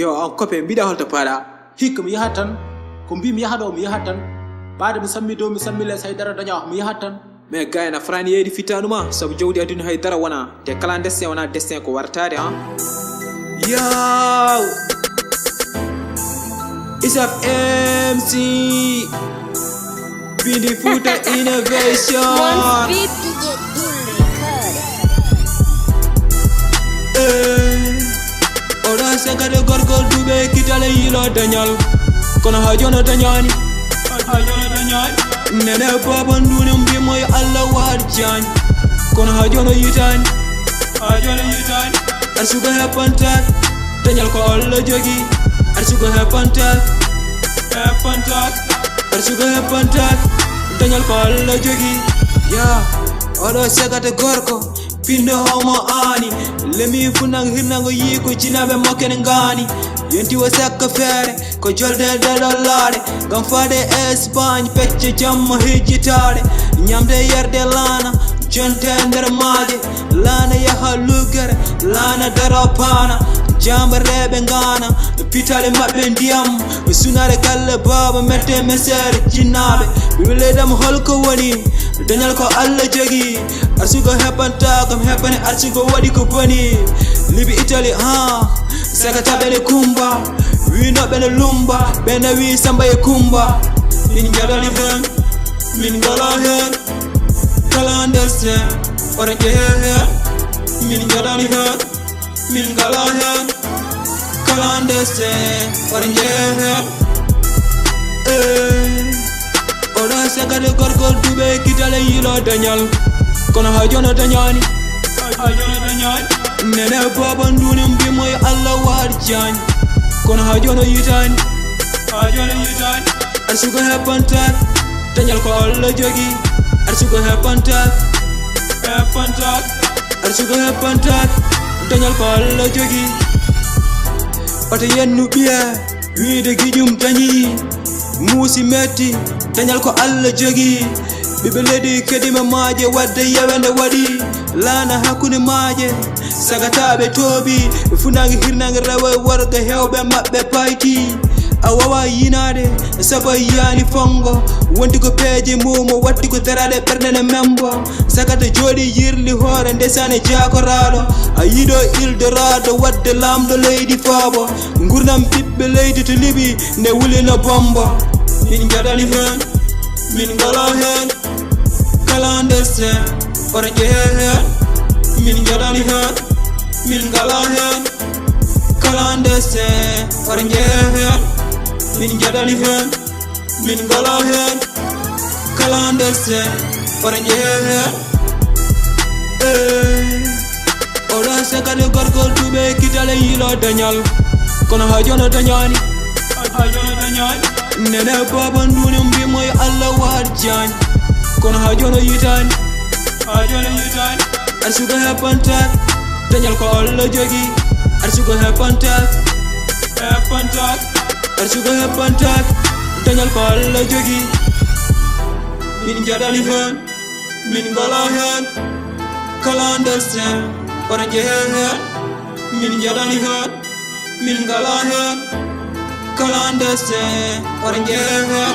yo on kope mbiɗa holto paɗa hikka mi yahat tan ko mbi mi yaha ɗo mi yahat tan ɓaade mi sammi dow mi sammi les haydara daña mi yahat tan mais gayna frani yeedi fittanuma sabu jawdi aduna haydara wona te kala destin wona destin ko wartade han yaw isaf MC Bindi Fouta Innovation oɗon sekade gorgol duɓe kitale yilo dañal kono ha jono dañani nene baba ndune mbimo yo Allah waɗi jaani kono ha jono yitani aɗa suga heppantak dañal ko Allah jogi aɗa suga heppantak aɗa suga heppantak dañal ko Allah jogi ya oɗo sekade gorko pindo homo ani lemi funang hirnango yi ko jinabe mokene ngani yenti wo sakka fere ko jolde de dollare gam fade Espagne pecce jamma hijitare nyamde yerde lana jonte nder maaje lana yaha lugere lana daro pana jamba rebe ngana pitale mabbe ndiyam sunare galle baba mette mesere jinnabe biledam holko woni dañal ko Allah jogi arsugo hepanta kam hepane arsugo wadi ko boni libi Italy saka tabele kumba wino bene lumba bene wi samba e kumba min jadali hen min gala hen kalandese orange hen min jadali hen min gala hen kalandese orange hen oɗon sekade gorgol duɓe kitale yilo dañal kono ha jono dañani nene baba ndune mbimo yo Allah waɗi jaani kono ha jono yitani aɗa suga heppantak dañal ko Allah jogi aɗa suga heppantak aɗa suga heppantak dañal ko Allah jogi oto yennu ɓiye wiide giƴum dañi muusi metti dañal ko Allah jogi ɓiɓe leydi kedima maaje wadde yewende waɗi laana hakkunde maaje sagataɓe tooɓi ɓe funange hirnange rewo worɓe hewɓe maɓɓe payti a wawa yinade sago yiyani fongo wonti ko peeje mumo watti ko darade ɓernene membo sagata jooɗi yirli hoore ndesane jakoraɗo a yiɗo Eldorado wadde lamɗo leydi fooɓo gurdam ɓiɓɓe leydi to liɓi nde wulino bombo min jaɗani hen min gala hen kalandestin orange hen min jaɗani hen min gala hen kalandestin orange hen min jaɗani hen min gala hen kalandestin orange hen oɗon sekade gorgol duɓe kitale yilo dañal kono ha jono dañani nene baba ndune mbimo yo Allah waɗi jaani kono ha jono yitani aɗa suga heppantak dañal ko Allah jogi aɗa suga heppantak aɗa suga heppantak dañal ko Allah jogi min jaɗani hen min gala hen kalandestin orange hen min jaɗani hen min gala hen kalandestin orange hen